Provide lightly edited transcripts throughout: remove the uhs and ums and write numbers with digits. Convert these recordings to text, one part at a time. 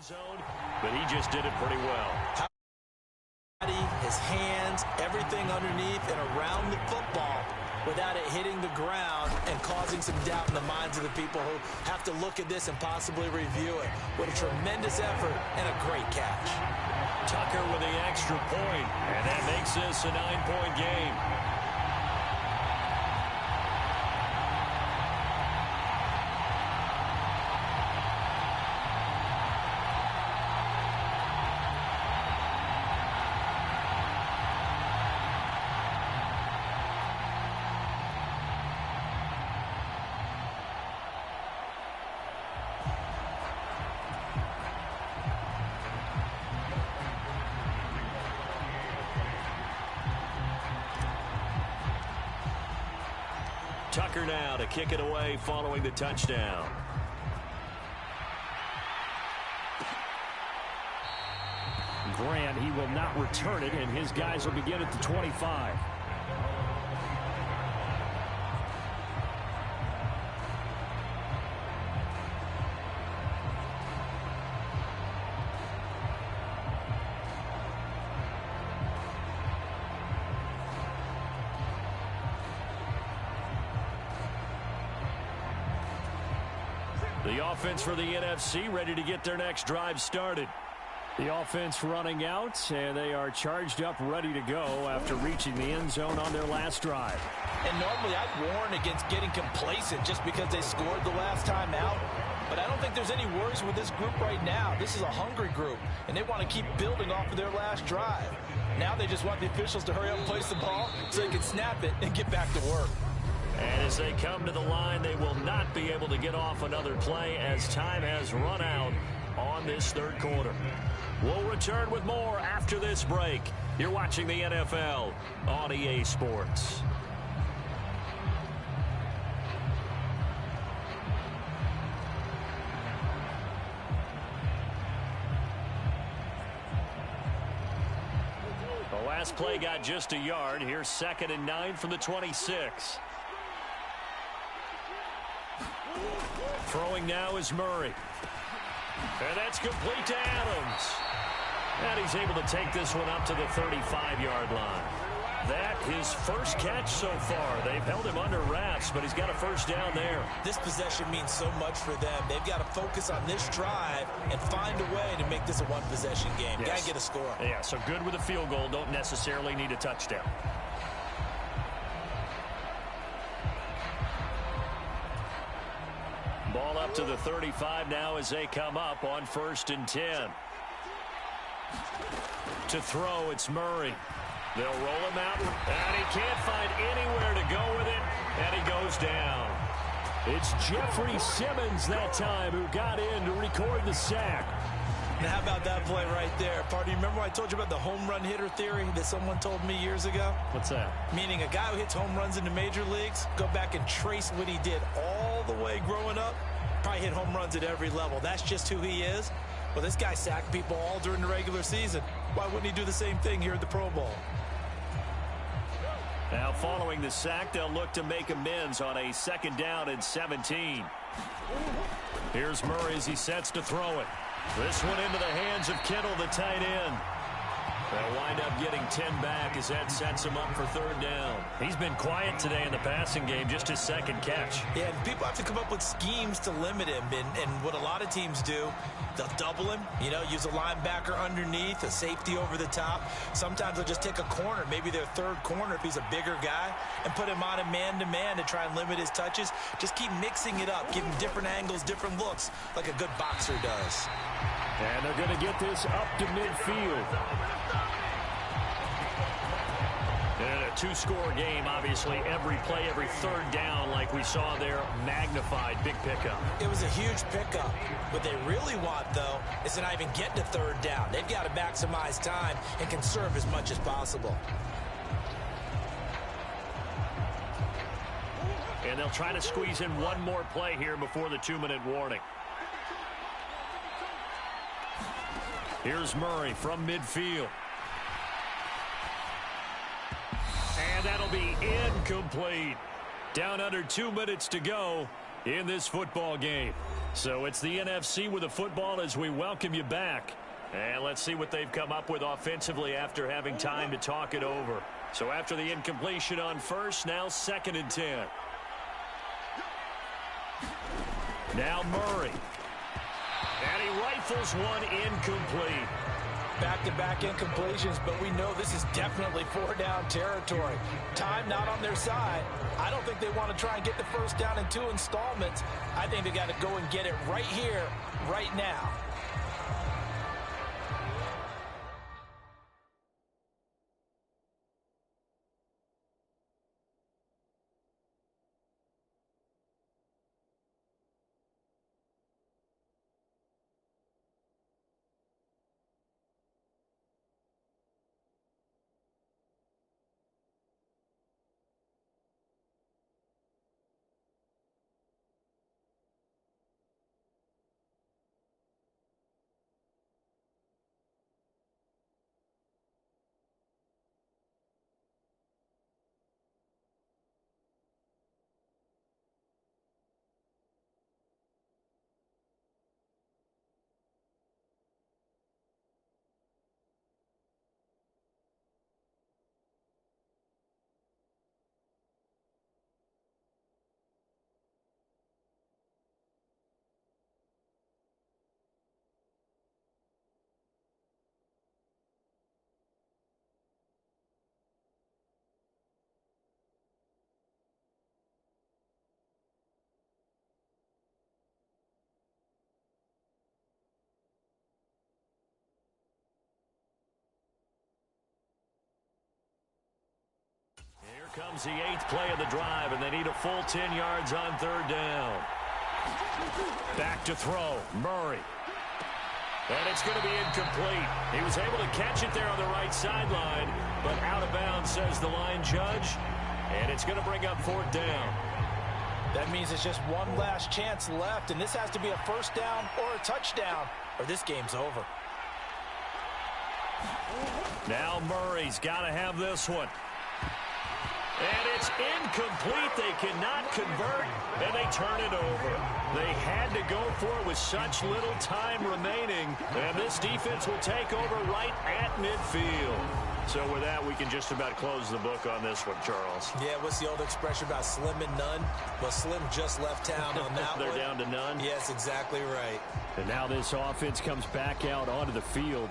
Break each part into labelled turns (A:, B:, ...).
A: zone, but he just did it pretty well.
B: His hands, everything underneath and around the football without it hitting the ground and causing some doubt in the minds of the people who have to look at this and possibly review it. What a tremendous effort and a great catch.
A: Tucker with the extra point, and that makes this a 9-point game. Tucker now to kick it away following the touchdown.
C: Grant, he will not return it, and his guys will begin at the 25.
A: The offense for the NFC ready to get their next drive started.
C: The offense running out, and they are charged up, ready to go after reaching the end zone on their last drive.
B: And normally I'd warn against getting complacent just because they scored the last time out. But I don't think there's any worries with this group right now. This is a hungry group, and they want to keep building off of their last drive. Now they just want the officials to hurry up and place the ball so they can snap it and get back to work.
A: And as they come to the line, they will not be able to get off another play as time has run out on this third quarter. We'll return with more after this break. You're watching the NFL on EA Sports. The last play got just a yard. Here's 2nd and 9 from the 26. Throwing now is Murray. And that's complete to Adams. And he's able to take this one up to the 35-yard line. That his first catch so far. They've held him under wraps, but he's got a first down there.
B: This possession means so much for them. They've got to focus on this drive and find a way to make this a one-possession game.
A: Yes.
B: Got to get a score.
A: Yeah, so good with a field goal. Don't necessarily need a touchdown. Ball up to the 35 now as they come up on 1st and 10. To throw, it's Murray. They'll roll him out, and he can't find anywhere to go with it, and he goes down.
C: It's Jeffrey Simmons that time who got in to record the sack.
B: Now, how about that play right there? Party, remember I told you about the home run hitter theory that someone told me years ago?
C: What's that?
B: Meaning a guy who hits home runs in the major leagues, go back and trace what he did all the way growing up, probably hit home runs at every level. That's just who he is. Well, this guy sacked people all during the regular season. Why wouldn't he do the same thing here at the Pro Bowl?
A: Now, following the sack, they'll look to make amends on a 2nd down and 17. Here's Murray as he sets to throw it. This one into the hands of Kittle, the tight end. They'll wind up getting 10 back as that sets him up for 3rd down. He's been quiet today in the passing game, just his 2nd catch.
B: Yeah, and people have to come up with schemes to limit him. And what a lot of teams do, they'll double him, use a linebacker underneath, a safety over the top. Sometimes they'll just take a corner, maybe their 3rd corner if he's a bigger guy, and put him on a man-to-man to try and limit his touches. Just keep mixing it up, give him different angles, different looks, like a good boxer does.
C: And they're going to get this up to midfield.
A: And a 2-score game, obviously, every play, every 3rd down, like we saw there, magnified, big pickup.
B: It was a huge pickup. What they really want, though, is to not even get to 3rd down. They've got to maximize time and conserve as much as possible.
A: And they'll try to squeeze in one more play here before the 2-minute warning. Here's Murray from midfield. And that'll be incomplete. Down under 2 minutes to go. in this football game. So it's the NFC with the football as we welcome you back. And let's see what they've come up with offensively after having time to talk it over. So after the incompletion on first, now 2nd and 10. Now Murray. And he rifles one incomplete.
B: Back-to-back incompletions, but we know this is definitely 4-down territory. Time not on their side. I don't think they want to try and get the first down in 2 installments. I think they got to go and get it right here, right now.
A: Comes the 8th play of the drive, and they need a full 10 yards on 3rd down. Back to throw, Murray. And it's going to be incomplete. He was able to catch it there on the right sideline, but out of bounds, says the line judge. And it's going to bring up 4th down.
B: That means it's just one last chance left, and this has to be a first down or a touchdown, or this game's over.
A: Now Murray's got to have this one. And it's incomplete. They cannot convert, and they turn it over. They had to go for it with such little time remaining, and this defense will take over right at midfield. So with that, we can just about close the book on this one, Charles.
B: Yeah, what's the old expression about slim and none? Well, Slim just left town on that
A: They're
B: one.
A: down to none?
B: Yes, exactly right.
C: And now this offense comes back out onto the field.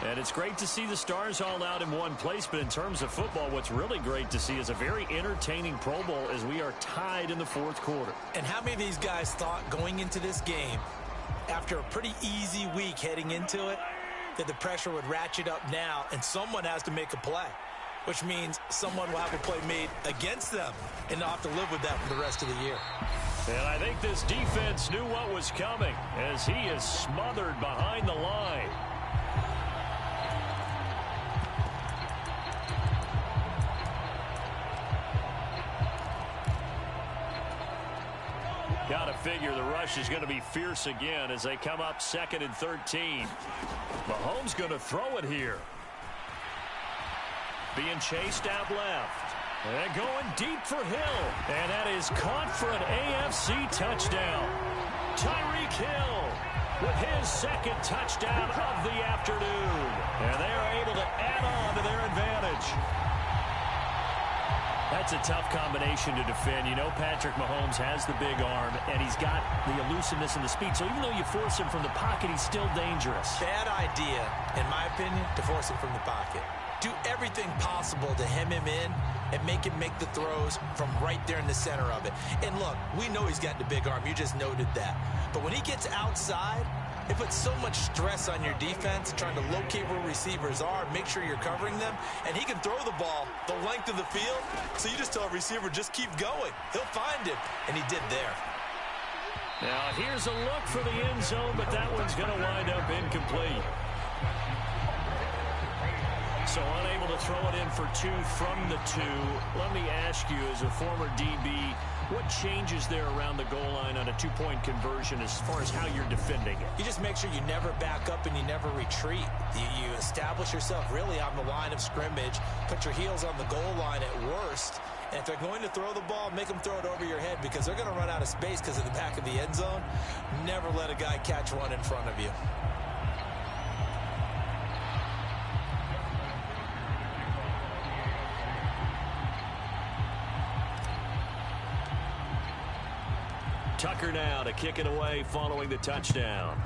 C: And it's great to see the stars all out in one place, but in terms of football, what's really great to see is a very entertaining Pro Bowl as we are tied in the 4th quarter.
B: And how many of these guys thought going into this game, after a pretty easy week heading into it, that the pressure would ratchet up now and someone has to make a play, which means someone will have a play made against them and they'll have to live with that for the rest of the year.
A: And I think this defense knew what was coming as he is smothered behind the line. Got to figure the rush is going to be fierce again as they come up 2nd and 13. Mahomes going to throw it here. Being chased out left. And going deep for Hill. And that is caught for an AFC touchdown. Tyreek Hill with his 2nd touchdown of the afternoon. And they are able to add on to their advantage. That's a tough combination to defend. You know Patrick Mahomes has the big arm, and he's got the elusiveness and the speed. So even though you force him from the pocket, he's still dangerous.
B: Bad idea, in my opinion, to force him from the pocket. Do everything possible to hem him in and make him make the throws from right there in the center of it. And look, we know he's got the big arm. You just noted that. But when he gets outside, it puts so much stress on your defense trying to locate where receivers are, make sure you're covering them, and he can throw the ball the length of the field, so you just tell a receiver, just keep going. He'll find him, and he did there.
A: Now, here's a look for the end zone, but that one's going to wind up incomplete. So unable to throw it in for 2 from the 2. Let me ask you, as a former DB, what changes there around the goal line on a 2-point conversion as far as how you're defending it?
B: You just make sure you never back up and you never retreat. You establish yourself really on the line of scrimmage, put your heels on the goal line at worst, And if they're going to throw the ball, make them throw it over your head because they're going to run out of space because of the back of the end zone. Never let a guy catch one in front of you.
C: Tucker now to kick it away following the touchdown.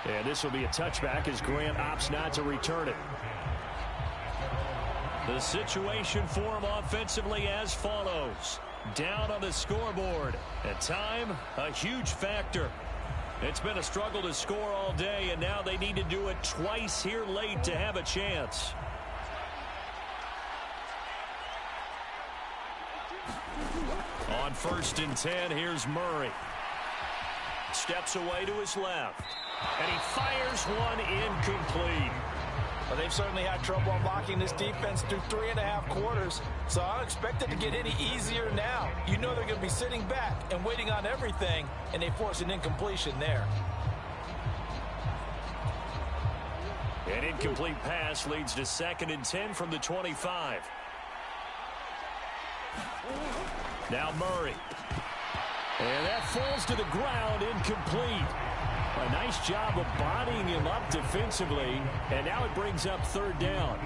C: And this will be a touchback as Grant opts not to return it. The situation for him offensively as follows. Down on the scoreboard. At time, a huge factor. It's been a struggle to score all day, and now they need to do it twice here late to have a chance. On 1st and 10, here's Murray. Steps away to his left. And he fires one incomplete.
B: Well, they've certainly had trouble unlocking this defense through 3.5 quarters, so I don't expect it to get any easier now. You know they're going to be sitting back and waiting on everything, and they force an incompletion there.
C: An incomplete pass leads to 2nd and 10 from the 25. Now Murray. And that falls to the ground, incomplete. A nice job of bodying him up defensively, and now it brings up 3rd down.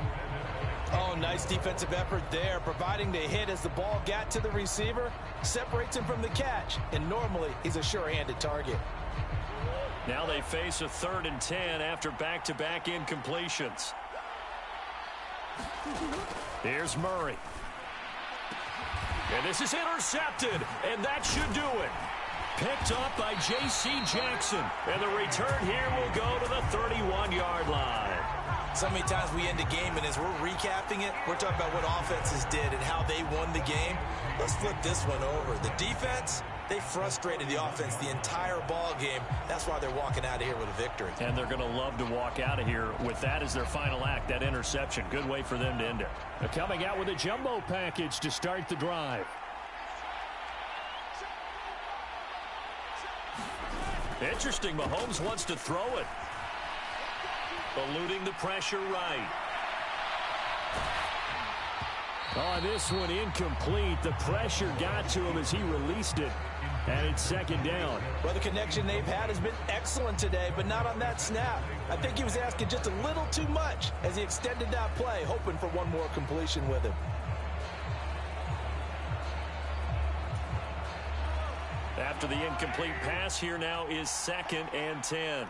B: Oh, nice defensive effort there, providing the hit as the ball got to the receiver, separates him from the catch, and normally he's a sure-handed target.
C: Now they face a 3rd and 10 after back-to-back incompletions. Here's Murray. And this is intercepted, and that should do it. Picked up by J.C. Jackson, and the return here will go to the 31-yard line.
B: So many times we end the game, and as we're recapping it, we're talking about what offenses did and how they won the game. Let's flip this one over. The defense, they frustrated the offense the entire ball game. That's why they're walking out of here with a victory.
C: And they're going to love to walk out of here with that as their final act, that interception. Good way for them to end it. They're coming out with a jumbo package to start the drive. Interesting, Mahomes wants to throw it. Eluding the pressure right. Oh, this one incomplete. The pressure got to him as he released it. And it's 2nd down.
B: Well, the connection they've had has been excellent today, but not on that snap. I think he was asking just a little too much as he extended that play, hoping for one more completion with him.
C: After the incomplete pass, here now is 2nd and 10.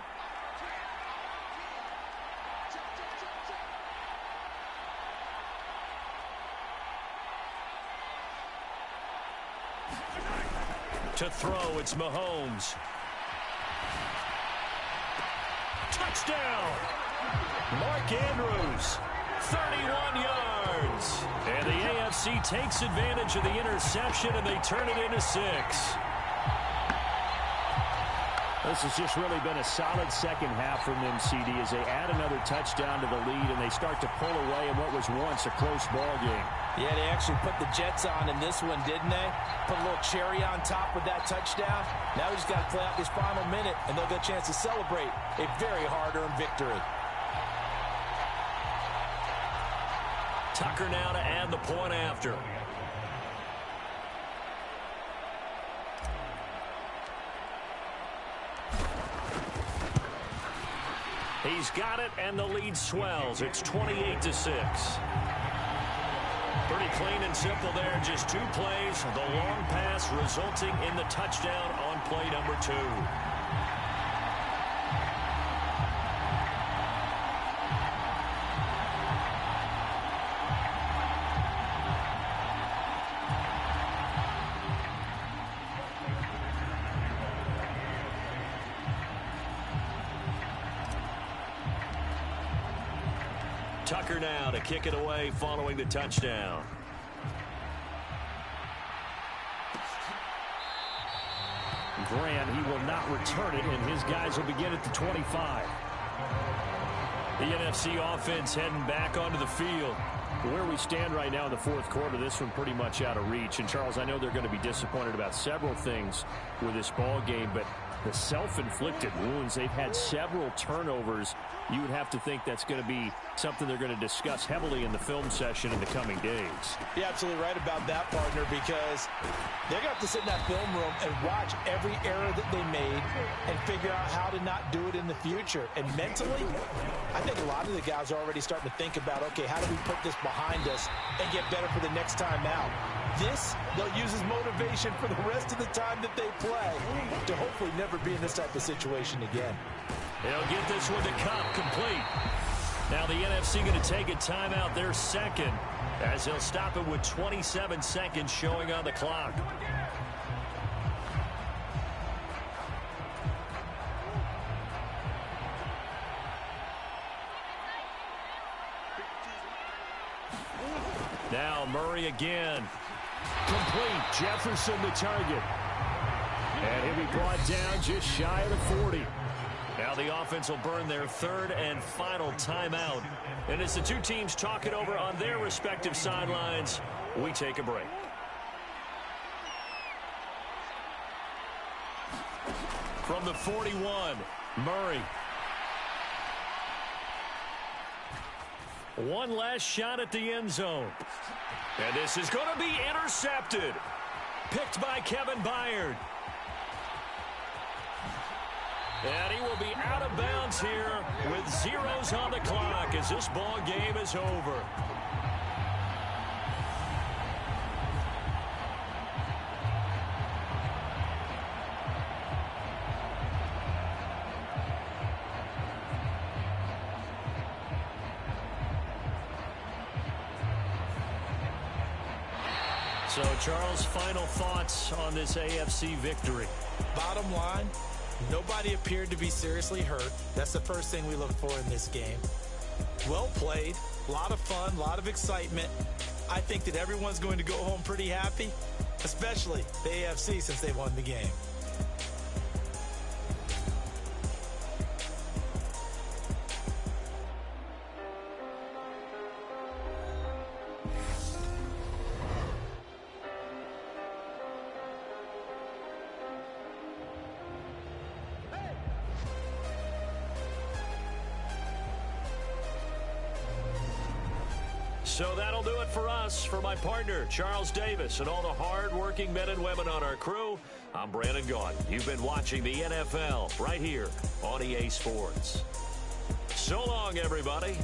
C: To throw, it's Mahomes. Touchdown! Mark Andrews, 31 yards. And the AFC takes advantage of the interception, and they turn it into 6. This has just really been a solid second half from them, CD, as they add another touchdown to the lead and they start to pull away in what was once a close ball game.
B: Yeah, they actually put the Jets on in this one, didn't they? Put a little cherry on top with that touchdown. Now we just got to play out this final minute, and they'll get a chance to celebrate a very hard-earned victory.
C: Tucker now to add the point after. He's got it, and the lead swells. It's 28-6. Pretty clean and simple there. Just 2 plays. The long pass resulting in the touchdown on play number 2. Tucker now to kick it away following the touchdown. Grant, he will not return it, and his guys will begin at the 25. The NFC offense heading back onto the field. Where we stand right now in the 4th quarter, this one pretty much out of reach. And, Charles, I know they're going to be disappointed about several things with this ball game, but the self-inflicted wounds, they've had several turnovers you would have to think that's going to be something they're going to discuss heavily in the film session in the coming days.
B: You're absolutely right about that, partner, because they're going to have to sit in that film room and watch every error that they made and figure out how to not do it in the future. And mentally, I think a lot of the guys are already starting to think about, okay, how do we put this behind us and get better for the next time out? This, they'll use as motivation for the rest of the time that they play to hopefully never be in this type of situation again.
C: They'll get this one to Cup, complete. Now the NFC going to take a timeout, their second, as they'll stop it with 27 seconds showing on the clock. Now Murray again. Complete. Jefferson the target. And he'll be brought down just shy of the 40. Now the offense will burn their third and final timeout. And as the two teams talk it over on their respective sidelines, we take a break. From the 41, Murray. One last shot at the end zone. And this is going to be intercepted. Picked by Kevin Byard. And he will be out of bounds here with zeros on the clock as this ball game is over. So, Charles, final thoughts on this AFC victory?
B: Bottom line, nobody appeared to be seriously hurt. That's the first thing we look for in this game. Well played, a lot of fun, a lot of excitement. I think that everyone's going to go home pretty happy, especially the AFC since they won the game.
C: So that'll do it for us. For my partner, Charles Davis, and all the hard-working men and women on our crew, I'm Brandon Gaudin. You've been watching the NFL right here on EA Sports. So long, everybody.